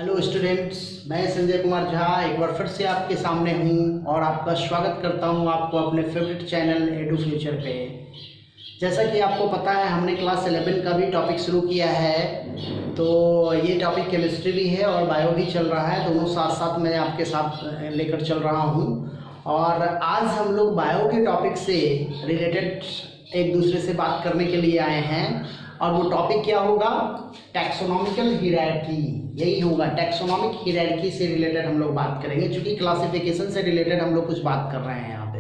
Hello students, मैं संजय कुमार झा एक बार फिर से आपके सामने हूं और आपका स्वागत करता हूं आपको अपने फेवरेट चैनल एडू फ्यूचर पे। जैसा कि आपको पता है, हमने क्लास 11 का भी टॉपिक शुरू किया है। तो ये टॉपिक केमिस्ट्री भी है और बायो भी चल रहा है, दोनों साथ साथ मैं आपके साथ लेकर चल रहा हूँ। और आज हम लोग बायो के टॉपिक से रिलेटेड एक दूसरे से बात करने के लिए आए हैं। और वो टॉपिक क्या होगा? Taxonomical hierarchy. यही होगा, टैक्सोनॉमिक हियरार्की से रिलेटेड हम लोग बात करेंगे, क्योंकि क्लासिफिकेशन से रिलेटेड हम लोग कुछ बात कर रहे हैं यहाँ पे।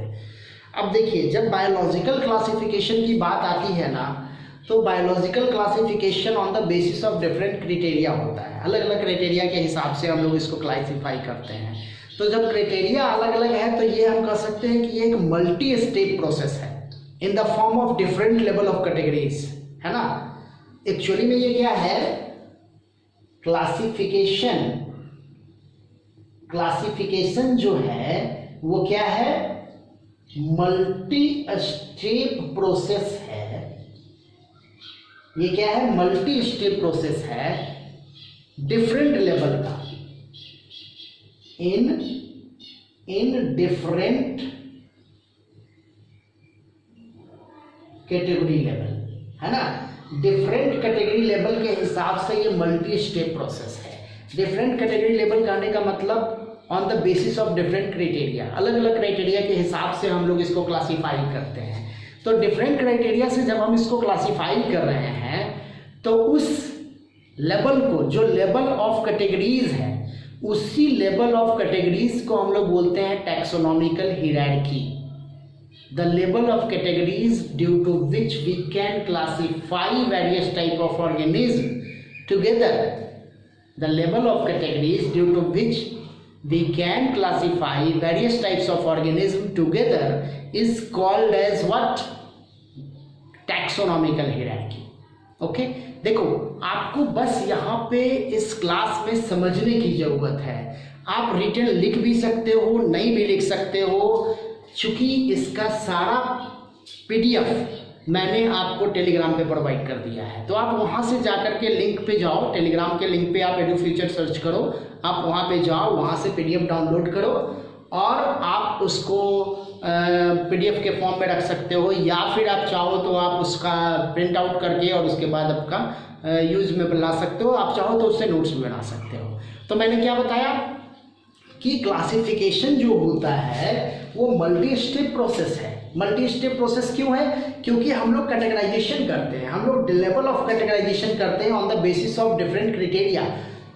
अब देखिए, जब बायोलॉजिकल क्लासिफिकेशन की बात आती है ना, तो biological classification on the basis of different criteria होता है। अलग अलग क्राइटेरिया के हिसाब से हम लोग इसको क्लासिफाई करते हैं। तो जब क्राइटेरिया अलग अलग है तो ये हम कह सकते हैं कि ये एक मल्टी स्टेप प्रोसेस है in the form of different level of categories, है ना। एक्चुअली में ये क्या है? क्लासिफिकेशन जो है वो क्या है? मल्टी स्टेप प्रोसेस है। ये क्या है? मल्टी स्टेप प्रोसेस है, डिफरेंट लेवल का, इन डिफरेंट कैटेगरी लेवल, है ना। डिफरेंट कैटेगरी लेवल के हिसाब से ये मल्टी स्टेप प्रोसेस है। डिफरेंट कैटेगरी लेवल कहने का मतलब on the basis of different criteria, अलग अलग क्राइटेरिया के हिसाब से हम लोग इसको क्लासीफाई करते हैं। तो डिफरेंट क्राइटेरिया से जब हम इसको क्लासीफाई कर रहे हैं तो उस लेवल को, जो लेवल ऑफ कैटेगरीज है, उसी लेवल ऑफ कैटेगरीज को हम लोग बोलते हैं taxonomical hierarchy. The level of categories due to which we can classify various type of organism together. The level of categories due to which we can classify various types of organism together is called as what? Taxonomical hierarchy. Okay? देखो, आपको बस यहाँ पे इस class में समझने की जरूरत है। आप रिटन लिख भी सकते हो, नहीं भी लिख सकते हो, चूंकि इसका सारा पीडीएफ मैंने आपको टेलीग्राम पे प्रोवाइड कर दिया है। तो आप वहां से जाकर के लिंक पे जाओ, टेलीग्राम के लिंक पे आप एडू फ्यूचर सर्च करो, आप वहां पे जाओ, वहां से पीडीएफ डाउनलोड करो और आप उसको पीडीएफ के फॉर्म में रख सकते हो, या फिर आप चाहो तो आप उसका प्रिंट आउट करके और उसके बाद आपका यूज में ला सकते हो। आप चाहो तो उससे नोट्स भी बना सकते हो। तो मैंने क्या बताया कि क्लासिफिकेशन जो होता है वो मल्टी स्टेप प्रोसेस है। मल्टी स्टेप प्रोसेस क्यों है? क्योंकि हम लोग कैटेगराइजेशन करते हैं, हम लोग लेवल ऑफ कैटेगराइजेशन करते हैं on the basis of different criteria,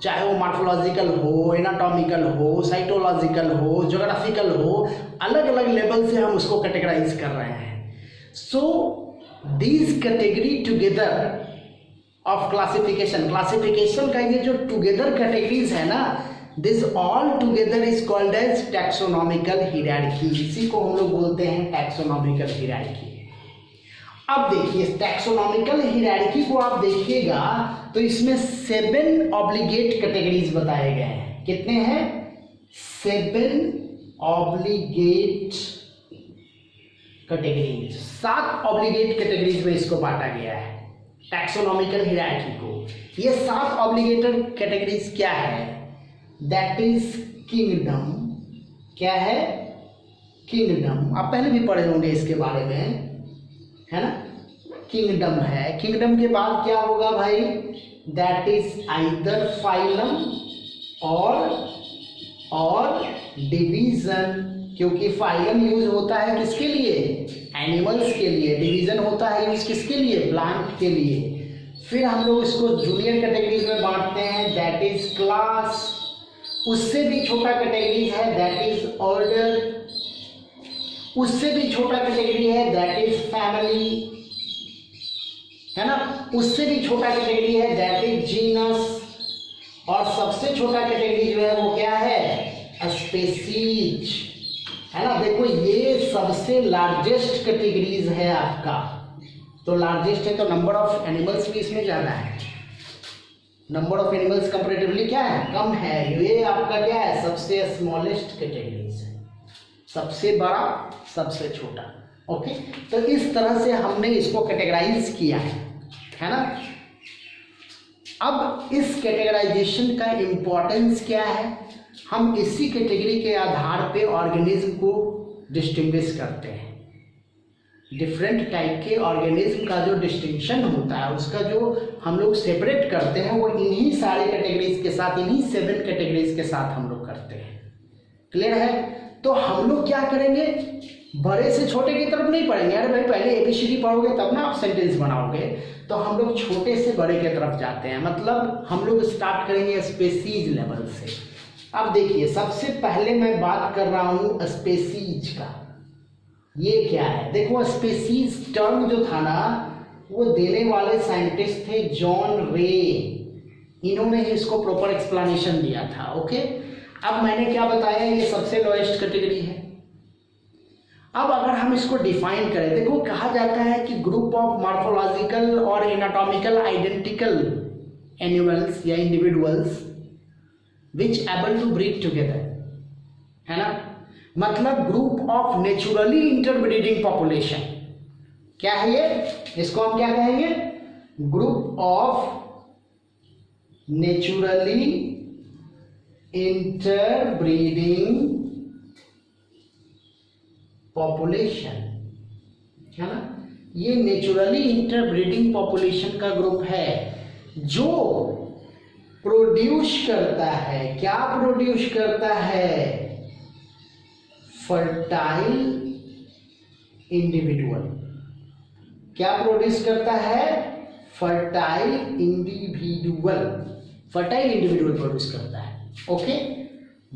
चाहे वो मॉर्फोलॉजिकल हो, एनाटॉमिकल हो, साइटोलॉजिकल हो, ज्योग्राफिकल हो, अलग अलग लेवल से हम उसको कैटेगराइज कर रहे हैं। So these category together of classification का ये जो टुगेदर कैटेगरीज है ना, this all together is called as taxonomical hierarchy. इसी को हम लोग बोलते हैं टैक्सोनॉमिकल हियरार्की। अब देखिए, टैक्सोनॉमिकल हियरार्की को आप देखिएगा तो इसमें 7 ऑब्लिगेट कैटेगरीज बताए गए हैं। कितने हैं? 7 ऑब्लिगेट कैटेगरीज। 7 ऑब्लिगेट कैटेगरीज में इसको बांटा गया है टैक्सोनॉमिकल हियरार्की को। ये 7 ऑब्लिगेटेड कैटेगरीज क्या है? That is kingdom. क्या है? किंगडम। आप पहले भी पढ़े होंगे इसके बारे में, है ना। किंगडम है। किंगडम के बाद क्या होगा भाई? दैट इज आइदर फाइलम और डिवीजन। क्योंकि फाइलम यूज होता है किसके लिए? एनिमल्स के लिए। डिवीजन होता है यूज किसके लिए? प्लांट के लिए। फिर हम लोग इसको जूनियर कैटेगरीज में बांटते हैं, दैट इज क्लास। उससे भी छोटा कैटेगरी है, दैट इज ऑर्डर। उससे भी छोटा कैटेगरी है, दैट इज फैमिली, है ना। उससे भी छोटा कैटेगरी है, दैट इज जीनस। और सबसे छोटा कैटेगरी जो है वो क्या है? स्पेसीज, है ना। देखो, ये सबसे लार्जेस्ट कैटेगरीज है आपका। तो लार्जेस्ट है तो नंबर ऑफ एनिमल्स भी इसमें ज्यादा है। नंबर ऑफ एनिमल्स कंपैरेटिवली क्या है? कम है। ये आपका क्या है? सबसे स्मॉलेस्ट कैटेगरीज है, सबसे बड़ा, सबसे छोटा। ओके, तो इस तरह से हमने इसको कैटेगराइज किया है ना। अब इस कैटेगराइजेशन का इम्पोर्टेंस क्या है, हम इसी कैटेगरी के आधार पे ऑर्गेनिज्म को डिस्टिंग्विश करते हैं। डिफरेंट टाइप के ऑर्गेनिज्म का जो डिस्टिंक्शन होता है, उसका जो हम लोग सेपरेट करते हैं, वो इन्हीं सारे कैटेगरीज के साथ, इन्हीं 7 कैटेगरीज के साथ हम लोग करते हैं। क्लियर है? तो हम लोग क्या करेंगे, बड़े से छोटे की तरफ नहीं पढ़ेंगे, अरे भाई पहले ABCD पढ़ोगे तब ना आप सेंटेंस बनाओगे, तो हम लोग छोटे से बड़े की तरफ जाते हैं। मतलब हम लोग स्टार्ट करेंगे स्पेसीज लेवल से। अब देखिए, सबसे पहले मैं बात कर रहा हूं स्पेसीज का। ये क्या है? देखो, स्पेसीज टर्म जो था ना, वो देने वाले साइंटिस्ट थे जॉन रे। इन्होंने ही इसको प्रॉपर एक्सप्लेनेशन दिया था। ओके, अब मैंने क्या बताया, ये सबसे लोएस्ट कैटेगरी है। अब अगर हम इसको डिफाइन करें, देखो कहा जाता है कि ग्रुप ऑफ मॉर्फोलॉजिकल और एनाटॉमिकल आइडेंटिकल एनिमल्स या individuals which able to breed together, है ना। मतलब group of naturally interbreeding population. क्या है ये? इसको हम क्या कहेंगे? Group of naturally interbreeding population, है ना। ये नेचुरली इंटरब्रीडिंग पॉपुलेशन का ग्रुप है जो प्रोड्यूस करता है, क्या प्रोड्यूस करता है? Fertile individual. क्या प्रोड्यूस करता है? Fertile individual. Fertile individual produce करता है। Okay,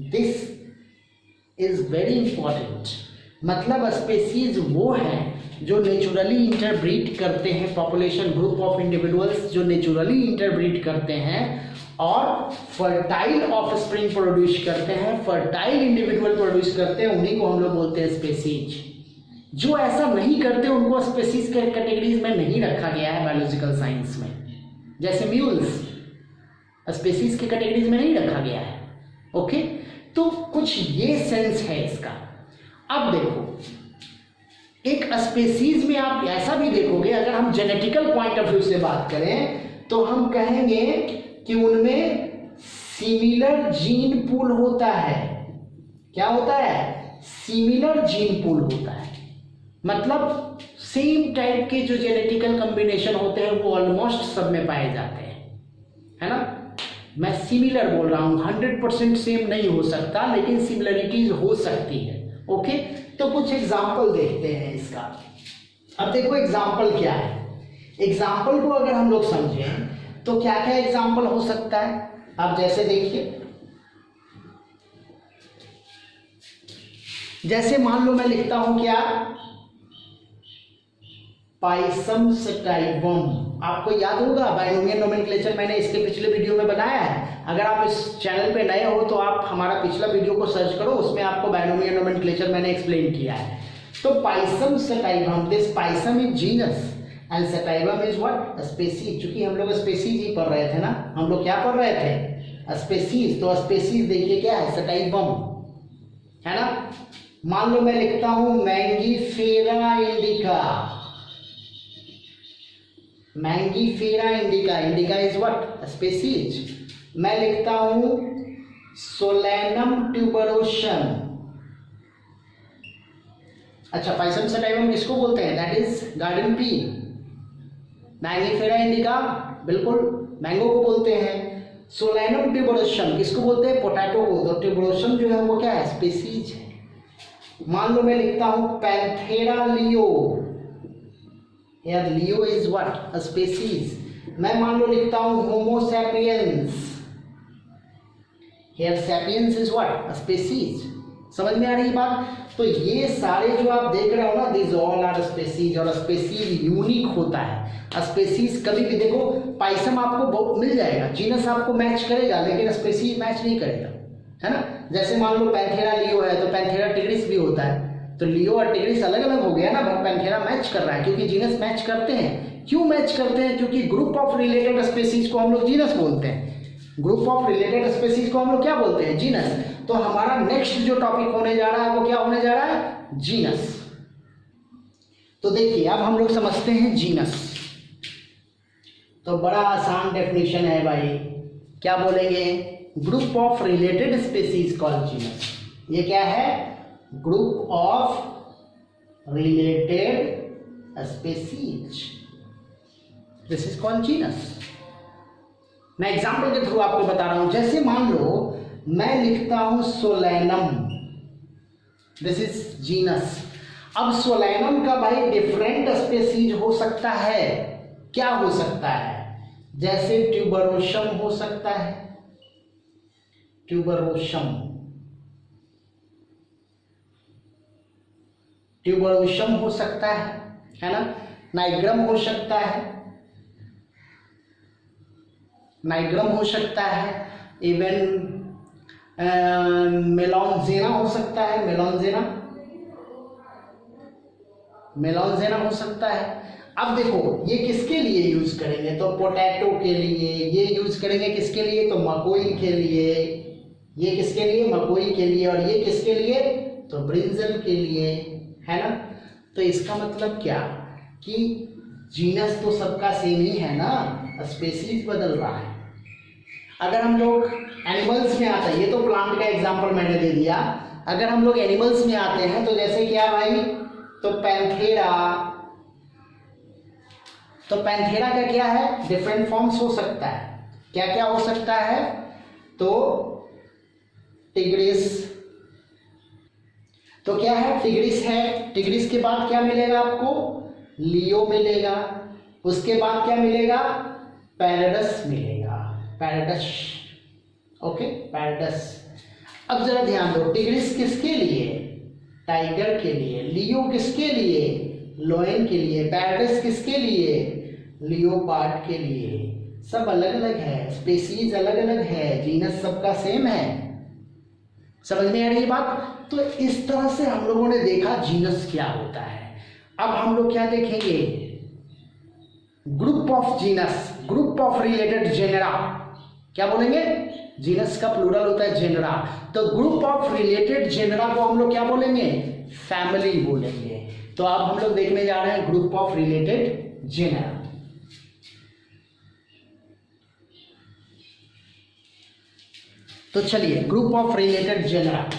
this is very important. मतलब स्पेसीज वो हैं जो नेचुरली इंटरब्रीड करते हैं, पॉपुलेशन ग्रुप ऑफ इंडिविजुअल्स जो नेचुरली इंटरब्रीड करते हैं और फर्टाइल ऑफस्प्रिंग प्रोड्यूस करते हैं, फर्टाइल इंडिविजुअल प्रोड्यूस करते हैं, उन्हीं को हम लोग बोलते हैं स्पेसीज। जो ऐसा नहीं करते उनको स्पेसीज के कैटेगरीज में नहीं रखा गया है बायोलॉजिकल साइंस में। जैसे म्यूल्स स्पेसीज के कैटेगरीज में नहीं रखा गया है। ओके, तो कुछ ये सेंस है इसका। अब देखो, एक स्पेसीज में आप ऐसा भी देखोगे, अगर हम जेनेटिकल पॉइंट ऑफ व्यू से बात करें तो हम कहेंगे कि उनमें सिमिलर जीन पूल होता है। क्या होता है? सिमिलर जीन पूल होता है। मतलब सेम टाइप के जो जेनेटिकल कॉम्बिनेशन होते हैं वो ऑलमोस्ट सब में पाए जाते हैं, है ना। मैं सिमिलर बोल रहा हूं, 100% सेम नहीं हो सकता, लेकिन सिमिलरिटीज हो सकती है। ओके, तो कुछ एग्जाम्पल देखते हैं इसका। अब देखो एग्जाम्पल क्या है। एग्जाम्पल को अगर हम लोग समझें तो क्या क्या एग्जाम्पल हो सकता है। अब जैसे देखिए, जैसे मान लो मैं लिखता हूं क्या, पाइसम सटाइवम। आपको याद होगा बाइनोमियल नोमेनक्लेचर मैंने इसके पिछले वीडियो में बनाया है। अगर आप इस चैनल पे नए हो तो आप हमारा पिछला वीडियो को सर्च करो, उसमें आपको बाइनोमियल नोमेनक्लेचर मैंने एक्सप्लेन किया है। तो Pisum sativum, this Pisum is genus and sativum is what? Species. चूंकि हम लोग स्पेसीज ही पढ़ रहे थे ना, हम लोग क्या पढ़ रहे थे? स्पेसीज। तो स्पेसीज देखिए क्या है? सटाइवम, है ना। मान लो मैं लिखता हूं Mangifera indica. Mangifera indica, indica is what? Species. मैं लिखता हूं सोलेनम ट्यूबरोसम। अच्छा, पाइसम सटाइवम किसको बोलते हैं? That is garden pea. Mangifera indica बिल्कुल मैंगो को बोलते हैं। सोलेनम ट्यूबरोसम किसको बोलते हैं? पोटैटो को। तो ट्यूबरोसम जो है वो क्या है? स्पेसीज है। मान लो मैं लिखता हूं पैंथेरा लियो। यार leo is what? A species. मैं मान लो लिखता हूं Homo sapiens. Here sapiens is what? A species. समझ में आ रही बात? तो ये सारे जो आप देख रहे हो ना, दिस ऑल आर स्पेसीज। और स्पेसीज यूनिक होता है। स्पेसीज कभी भी देखो, पाइसम आपको मिल जाएगा, जीनस आपको मैच करेगा, लेकिन स्पेसीज मैच नहीं करेगा, है ना। जैसे मान लो पैंथेरा लियो है तो पैंथेरा टिग्रिस भी होता है। तो लियो और टिग्रिस अलग अलग हो गया ना, बट पैंथेरा मैच कर रहा है क्योंकि जीनस मैच करते हैं। क्यों मैच करते हैं? क्योंकि ग्रुप ऑफ रिलेटेड स्पेसीज को हम लोग जीनस बोलते हैं। ग्रुप ऑफ रिलेटेड स्पेसीज को हम लोग क्या बोलते हैं? जीनस। तो हमारा नेक्स्ट जो टॉपिक होने जा रहा है वो क्या होने जा रहा है? जीनस। तो देखिए अब हम लोग समझते हैं जीनस। तो बड़ा आसान डेफिनेशन है भाई, क्या बोलेंगे? Group of related species called genus. ये क्या है? Group of related species, this is called genus. मैं एग्जाम्पल के थ्रू आपको बता रहा हूं। जैसे मान लो मैं लिखता हूं सोलैनम, दिस इज जीनस। अब सोलैनम का भाई डिफरेंट स्पीसीज हो सकता है। क्या हो सकता है? जैसे ट्यूबरोशम हो सकता है, ट्यूबरोशम, ट्यूबरोशम हो सकता है ना? नाइग्रम हो सकता है, नाइग्रम हो सकता है, इवन मेलॉन्जेना हो सकता है, मेलॉन्जेना, मेलॉन्जेना हो सकता है। अब देखो ये किसके लिए यूज करेंगे? तो पोटैटो के लिए। ये यूज करेंगे किसके लिए? तो मकोई के लिए। ये किसके लिए? मकोई के लिए। और ये किसके लिए? तो ब्रिंजल के लिए, है ना? तो इसका मतलब क्या कि जीनस तो सबका सेम ही है ना, स्पीसीज बदल रहा है। अगर हम लोग एनिमल्स में आते हैं, ये तो प्लांट का एग्जांपल मैंने दे दिया। अगर हम लोग एनिमल्स में आते हैं तो जैसे क्या भाई? तो पैंथेरा, तो पैंथेरा का क्या है? डिफरेंट फॉर्म्स हो सकता है। क्या क्या हो सकता है? तो टिग्रिस, तो क्या है? टिग्रिस है। टिग्रिस के बाद क्या मिलेगा आपको? लियो मिलेगा। उसके बाद क्या मिलेगा? पैराडस मिलेगा, पैराडस, ओके, पैराडस। अब जरा ध्यान दो, टिग्रिस किसके लिए? टाइगर के लिए। लियो किसके लिए? लोयन के लिए। पैराडस किसके लिए? लियोपार्ड के लिए। सब अलग अलग है, स्पीसीज अलग अलग है, जीनस सबका सेम है। समझ में आ रही है बात? तो इस तरह से हम लोगों ने देखा जीनस क्या होता है। अब हम लोग क्या देखेंगे? Group of genus, group of related genera. क्या बोलेंगे? जीनस का प्लूरल होता है जेनरा। तो ग्रुप ऑफ रिलेटेड जेनरा को हम लोग क्या बोलेंगे? फैमिली बोलेंगे। तो अब हम लोग देखने जा रहे हैं ग्रुप ऑफ रिलेटेड जेनरा। तो चलिए, group of related genera.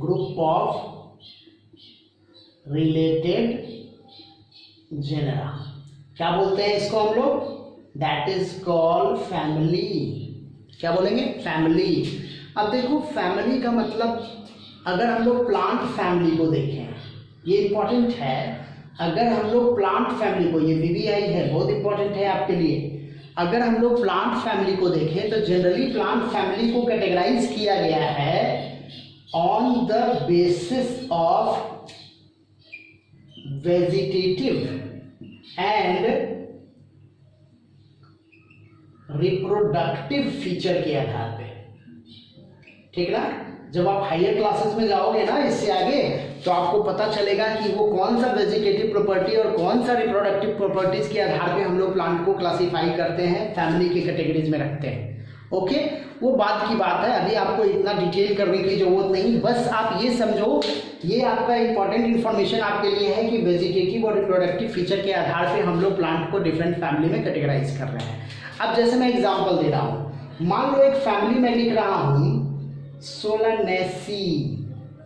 Group of related genera क्या बोलते हैं इसको हम लोग? That is called family. क्या बोलेंगे? फैमिली। अब देखो फैमिली का मतलब, अगर हम लोग प्लांट फैमिली को देखें, ये इंपॉर्टेंट है। अगर हम लोग प्लांट फैमिली को, ये वीवीआई है, बहुत इंपॉर्टेंट है आपके लिए। अगर हम लोग प्लांट फैमिली को देखें तो जनरली प्लांट फैमिली को कैटेगराइज किया गया है on the basis of vegetative and reproductive feature के आधार पे। ठीक ना? जब आप हायर क्लासेस में जाओगे ना इससे आगे, तो आपको पता चलेगा कि वो कौन सा वेजिटेटिव प्रॉपर्टी और कौन सा रिप्रोडक्टिव प्रॉपर्टीज के आधार पे हम लोग प्लांट को क्लासिफाई करते हैं, फैमिली के कैटेगरीज में रखते हैं। ओके, वो बात की बात है, अभी आपको इतना डिटेल करने की जरूरत नहीं। बस आप ये समझो, ये आपका इंपॉर्टेंट इन्फॉर्मेशन आपके लिए है कि वेजिटेटिव और रिप्रोडक्टिव फीचर के आधार पे हम लोग प्लांट को डिफरेंट फैमिली में कैटेगराइज कर रहे हैं। अब जैसे मैं एग्जांपल दे रहा हूँ, मान लो एक फैमिली में लिख रहा हूँ सोलानेसी।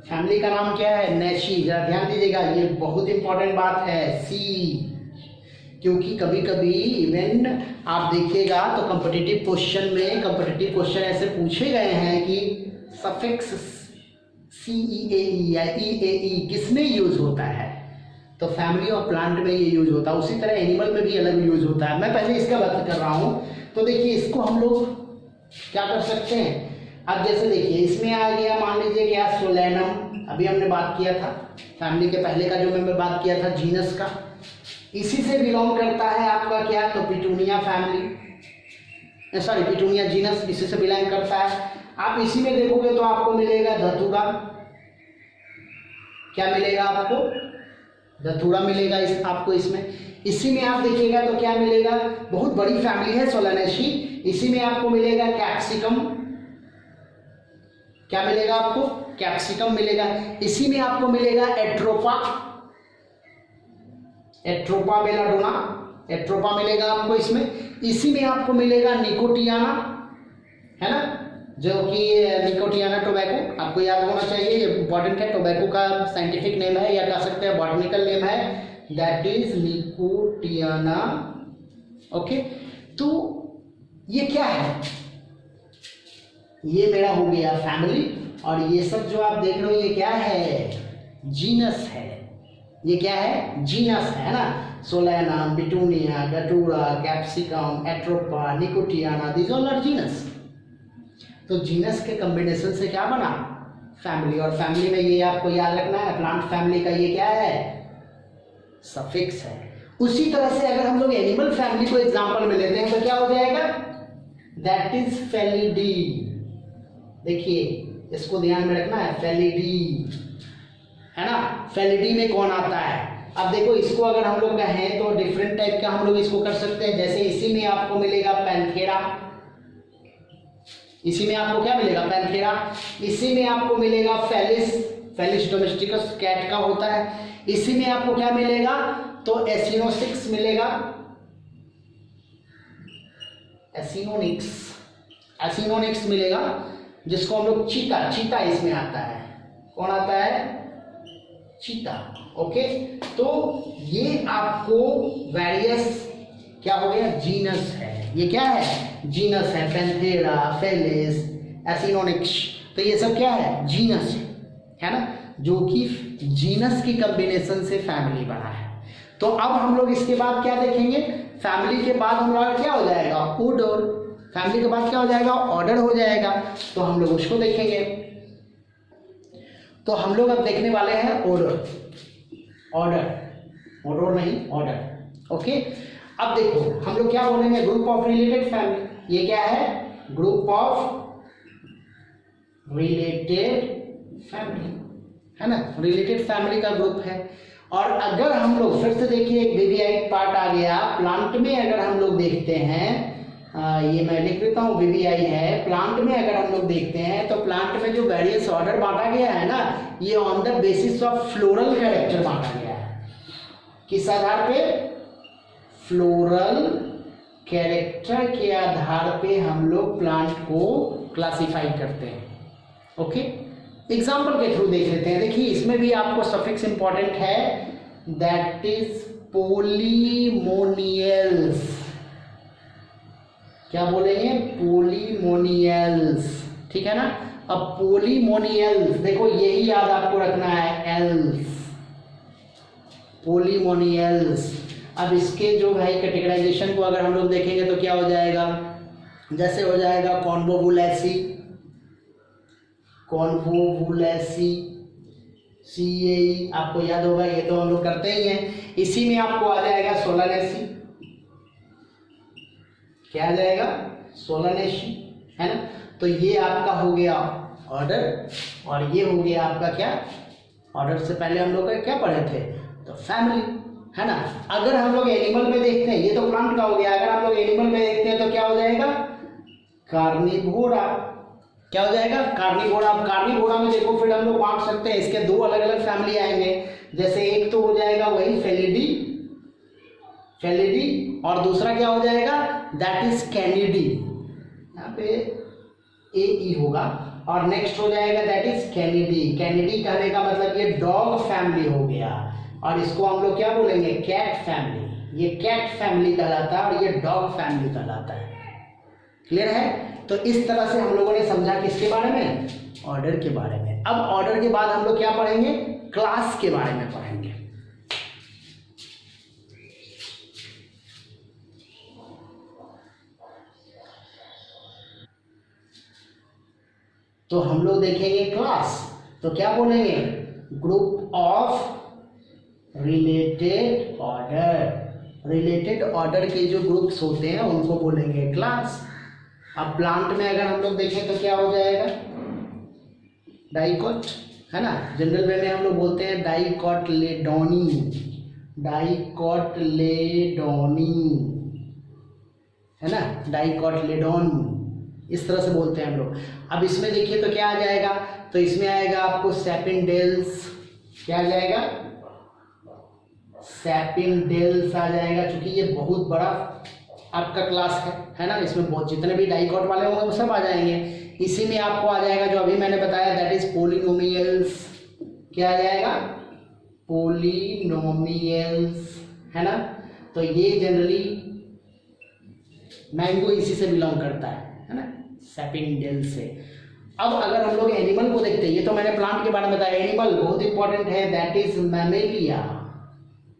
फैमिली का नाम क्या है? नेशी। जरा ध्यान दीजिएगा, ये बहुत इंपॉर्टेंट बात है, सी। क्योंकि कभी कभी इवन आप देखिएगा तो कॉम्पिटिटिव क्वेश्चन में, कॉम्पिटिटिव क्वेश्चन ऐसे पूछे गए हैं कि सफिक्स CEAE या EAE किसमें यूज होता है? तो फैमिली और प्लांट में ये यूज होता है। उसी तरह एनिमल में भी अलग यूज होता है। मैं पहले इसका बात कर रहा हूँ। तो देखिए, इसको हम लोग क्या कर सकते हैं? अब जैसे देखिए, इसमें आ गया, मान लीजिए क्या, सोलैनम। अभी हमने बात किया था फैमिली के पहले का, जो मैं बात किया था जीनस का, इसी से बिलोंग करता है आपका क्या? तो petunia family, sorry petunia genus इसी से बिलोंग करता है। आप इसी में देखोगे तो आपको मिलेगा धतूरा। क्या मिलेगा आपको? धतूरा मिलेगा आपको इसमें। इसी में आप देखिएगा तो क्या मिलेगा? बहुत बड़ी फैमिली है सोलानेसी। इसी में आपको मिलेगा कैप्सिकम। क्या मिलेगा आपको? कैप्सिकम मिलेगा। इसी में आपको मिलेगा एट्रोपा। एट्रोपा बेलाडोना, एट्रोपा मिलेगा आपको इसमें। इसी में आपको मिलेगा निकोटियाना, है ना, जो कि निकोटियाना टोबैको, आपको याद होना चाहिए, ये इंपॉर्टेंट है। टोबैको का साइंटिफिक नेम है या कह सकते हैं बॉटनिकल नेम है, दैट इज निकोटियाना। ओके, तो ये क्या है, ये मेरा हो गया फैमिली, और ये सब जो आप देख रहे हो ये क्या है, जीनस है। ये क्या है, जीनस है ना। Solanum, Petunia, Datura, Capsicum, Atropa, Nicotiana, this all are genus. तो जीनस के कॉम्बिनेशन से क्या बना, फैमिली। और फैमिली में ये आपको याद रखना है, प्लांट फैमिली का ये क्या है, सफिक्स है। उसी तरह से अगर हम लोग एनिमल फैमिली को एग्जांपल में लेते हैं तो क्या हो जाएगा, दैट इज फेलिडी। देखिए इसको ध्यान में रखना है, फेलिडी, है ना। फेलिडी में कौन आता है, अब देखो इसको अगर हम लोग कहें तो डिफरेंट टाइप का हम लोग इसको कर सकते हैं। जैसे इसी में आपको मिलेगा पैंथेरा, इसी में आपको क्या मिलेगा, पैंथेरा। इसी में आपको मिलेगा फेलिस, फेलिस डोमेस्टिकस कैट का होता है। इसी में आपको क्या मिलेगा, तो एसिनोसिक्स मिलेगा, एसिनोनिक्स, एसिनोनिक्स मिलेगा, जिसको हम लोग चीता, चीता इसमें आता है, कौन आता है, चीता। ओके, तो ये आपको वेरियस क्या हो गया, जीनस है। ये क्या है, जीनस है, पैंथेरा, फेलिस, एसिनोनिक्स, तो ये सब क्या है, जीनस है ना, जो कि जीनस की कॉम्बिनेशन से फैमिली बना है। तो अब हम लोग इसके बाद क्या देखेंगे, फैमिली के बाद हम लोग क्या हो जाएगा, ऑर्डर। फैमिली के बाद क्या हो जाएगा, ऑर्डर हो जाएगा, तो हम लोग उसको देखेंगे। तो हम लोग अब देखने वाले हैं ऑर्डर, ऑर्डर, ऑर्डर नहीं ऑर्डर। ओके, अब देखो हम लोग क्या बोलेंगे, ग्रुप ऑफ रिलेटेड फैमिली। ये क्या है, ग्रुप ऑफ रिलेटेड फैमिली, है ना, रिलेटेड फैमिली का ग्रुप है। और अगर हम लोग फिर से देखिए, एक विवियाइट पार्ट आ गया प्लांट में। अगर हम लोग देखते हैं, ये मैं लिख देता हूँ, विवियाई है। प्लांट में अगर हम लोग देखते हैं तो प्लांट में जो वेरियस ऑर्डर बांटा गया है ना, ये on the basis of floral character बांटा गया है। किस आधार पे, फ्लोरल कैरेक्टर के आधार पे हम लोग प्लांट को क्लासिफाई करते हैं। ओके, एग्जाम्पल के थ्रू देख लेते हैं। देखिए इसमें भी आपको सफिक्स इंपॉर्टेंट है, दैट इज पोलीमोनियल्स। क्या बोलेंगे, पोलीमोनियल्स, ठीक है ना। अब पोलीमोनियल्स देखो यही याद आपको रखना है, एल्स, पोलीमोनियल्स। अब इसके जो भाई कैटेगराइजेशन को अगर हम लोग देखेंगे तो क्या हो जाएगा, जैसे हो जाएगा कॉन्वोवुलेसी, कॉन्वोवुलेसी, CAE आपको याद होगा, ये तो हम लोग करते ही हैं। इसी में आपको आ जाएगा सोलानेसी, क्या आ जाएगा, सोलानेसी, है ना। तो ये आपका हो गया ऑर्डर, और ये हो गया आपका क्या, ऑर्डर से पहले हम लोग क्या पढ़े थे, तो फैमिली, है ना। अगर हम लोग एनिमल में देखते हैं, ये तो प्लांट का हो गया, अगर हम लोग एनिमल में देखते हैं तो क्या हो जाएगा, कार्निवोरा, क्या हो जाएगा, कार्निवोरा। अब कार्निवोरा में देखो फिर हम लोग बांट सकते हैं, इसके दो अलग अलग फैमिली आएंगे। जैसे एक तो हो जाएगा वही फेलिडी, फेलिडी, और दूसरा क्या हो जाएगा, दैट इज कैनिडी, यहाँ पे AE होगा, और नेक्स्ट हो जाएगा दैट इज कैनिडी। कैनिडी कहने का मतलब ये डॉग फैमिली हो गया, और इसको हम लोग क्या बोलेंगे, कैट फैमिली। ये कैट फैमिली कहलाता है और ये डॉग फैमिली कहलाता है। क्लियर है। तो इस तरह से हम लोगों ने समझा किसके बारे में, ऑर्डर के बारे में। अब ऑर्डर के बाद हम लोग क्या पढ़ेंगे, क्लास के बारे में पढ़ेंगे। तो हम लोग देखेंगे क्लास, तो क्या बोलेंगे, group of related order. Related order के जो ग्रुप्स होते हैं उनको बोलेंगे क्लास। अब प्लांट में अगर हम लोग देखें तो क्या हो जाएगा, डाइकॉट, है ना, जनरल वे में हम लोग बोलते हैं डाइकॉटलेडोनी, डाइकॉटलेडोनी, है ना, डाइकॉटलेडोन, इस तरह से बोलते हैं हम लोग। अब इसमें देखिए तो क्या आ जाएगा, तो इसमें आएगा आपको सेपिनडेल्स, क्या आ जाएगा, सैपिंडेल्स आ जाएगा, क्योंकि ये बहुत बड़ा आपका क्लास है ना, इसमें बहुत जितने भी डाइकॉट वाले होंगे वो सब आ जाएंगे। इसी में आपको आ जाएगा जो अभी मैंने बताया, दैट इज पोलिनोमियल्स। क्या आ जाएगा? पोलिनोमियल्स, है ना। तो ये जनरली मैंगो इसी से बिलोंग करता है ना, सैपिंडेल से। अब अगर हम लोग एनिमल को देखते हैं, ये तो मैंने प्लांट के बारे में बताया, एनिमल बहुत इंपॉर्टेंट है, दैट इज मैमेलिया।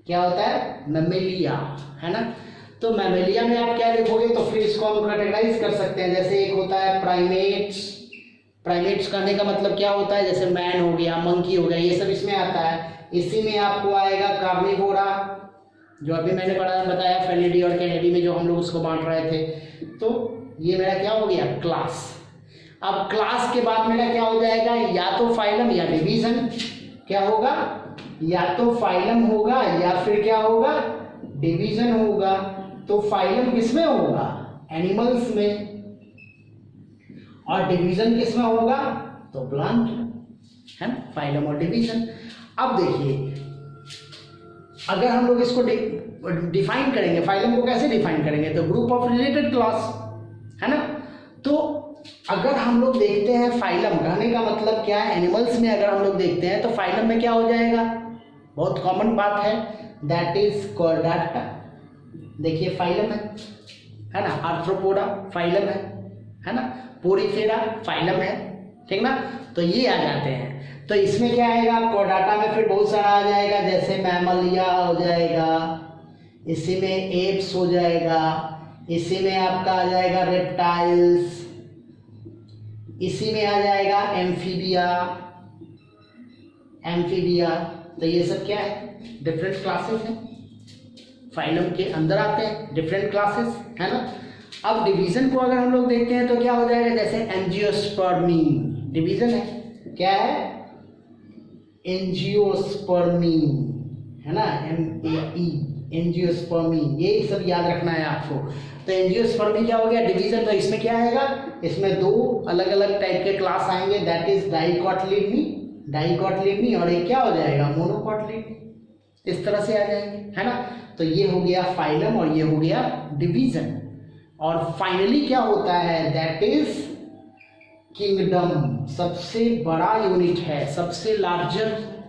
क्या होता है? मैमेलिया, है ना। तो मैमेलिया में आप क्या देखोगे, तो फिर इसको हम कैटेगराइज कर सकते हैं। जैसे एक होता है प्राइमेट्स। प्राइमेट्स करने का मतलब क्या होता है, जैसे मैन हो गया, मंकी हो गया, ये सब इसमें आता है। इसी में आपको आएगा कार्निवोरा, जो अभी मैंने बताया फेलिडी और कैनिडी में जो हम लोग उसको बांट रहे थे। तो ये मेरा क्या हो गया? क्लास। अब क्लास के बाद मेरा क्या हो जाएगा? या तो फाइलम या डिवीजन। क्या होगा? या तो फाइलम होगा या फिर क्या होगा? डिवीजन होगा। तो फाइलम किसमें होगा? एनिमल्स में। और डिवीजन किसमें होगा? तो प्लांट, है ना, फाइलम और डिवीजन। अब देखिए, अगर हम लोग इसको डिफाइन करेंगे, फाइलम को कैसे डिफाइन करेंगे, तो ग्रुप ऑफ रिलेटेड क्लास, है ना। तो अगर हम लोग देखते हैं फाइलम, कहने का मतलब क्या है, एनिमल्स में अगर हम लोग देखते हैं तो फाइलम में क्या हो जाएगा? बहुत कॉमन बात है, दैट इज कॉर्डाटा। देखिए फाइलम है ना, आर्थ्रोपोडा फाइलम है ना, पोरीफेरा फाइलम है, ठीक ना। तो ये आ जाते हैं। तो इसमें क्या आएगा? कॉर्डाटा में फिर बहुत सारा आ जाएगा, जैसे मैमलिया हो जाएगा, इसी में एप्स हो जाएगा, इसी में आपका आ जाएगा रेप्टाइल्स, इसी में आ जाएगा एम्फीबिया। एम्फीबिया, तो ये सब क्या है? डिफरेंट क्लासेस हैं, फाइलम के अंदर आते हैं डिफरेंट क्लासेस, है ना। अब डिवीजन को अगर हम लोग देखते हैं तो क्या हो जाएगा? जैसे एंजियोस्पर्मी डिवीजन है, क्या है? एंजियोस्पर्मी, है ना, MAE, एंजियोस्पर्मी, ये सब याद रखना है आपको। तो एंजियोस्पर्मी क्या हो गया? डिवीजन। तो इसमें क्या आएगा? इसमें दो अलग अलग टाइप के क्लास आएंगे, दैट इज डाइकोटिलिडनी और एक क्या हो जाएगा? मोनोकोटिलिडनी। इस तरह से आ जाएंगे, है ना। तो ये हो गया फाइलम और ये हो गया डिवीजन। और फाइनली क्या होता है? That is kingdom. सबसे बड़ा यूनिट है, सबसे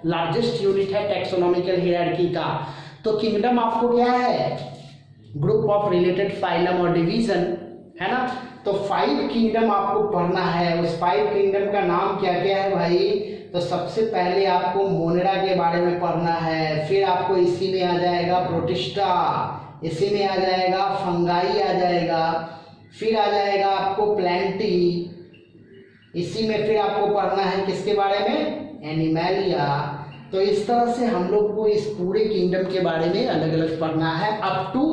लार्जेस्ट यूनिट है टैक्सोनॉमिकल हायरार्की का। तो किंगडम आपको क्या है? ग्रुप ऑफ रिलेटेड फाइलम और डिवीजन, है ना। तो 5 किंगडम आपको पढ़ना है। उस 5 किंगडम का नाम क्या क्या है भाई? तो सबसे पहले आपको मोनेरा के बारे में पढ़ना है, फिर आपको इसी में आ जाएगा प्रोटिस्टा, इसी में आ जाएगा फंगाई आ जाएगा, फिर आ जाएगा आपको प्लांटी, इसी में फिर आपको पढ़ना है किसके बारे में? एनिमैलिया। तो इस तरह से हम लोग को इस पूरे किंगडम के बारे में अलग अलग पढ़ना है अप टू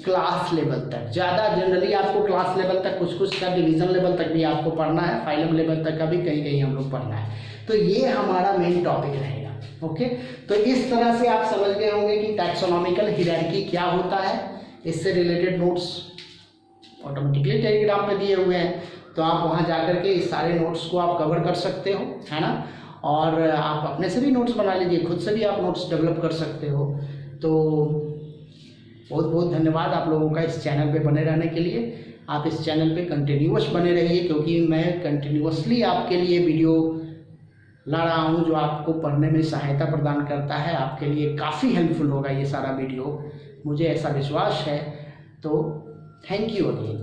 क्लास लेवल तक। ज़्यादा जनरली आपको क्लास लेवल तक, कुछ का डिवीजन लेवल तक भी आपको पढ़ना है, फाइलम लेवल तक का भी कहीं कहीं हम लोग पढ़ना है। तो ये हमारा मेन टॉपिक रहेगा, ओके। तो इस तरह से आप समझ गए होंगे कि टैक्सोनॉमिकल हायरार्की क्या होता है। इससे रिलेटेड नोट्स ऑटोमेटिकली टेलीग्राम पे दिए हुए हैं, तो आप वहाँ जाकर के इस सारे नोट्स को आप कवर कर सकते हो, है ना। और आप अपने से भी नोट्स बना लीजिए, खुद से भी आप नोट्स डेवलप कर सकते हो। तो बहुत बहुत धन्यवाद आप लोगों का इस चैनल पे बने रहने के लिए। आप इस चैनल पे कंटिन्यूअस बने रहिए, क्योंकि मैं कंटिन्यूअसली आपके लिए वीडियो ला रहा हूँ जो आपको पढ़ने में सहायता प्रदान करता है। आपके लिए काफ़ी हेल्पफुल होगा ये सारा वीडियो, मुझे ऐसा विश्वास है। तो थैंक यू अगेन।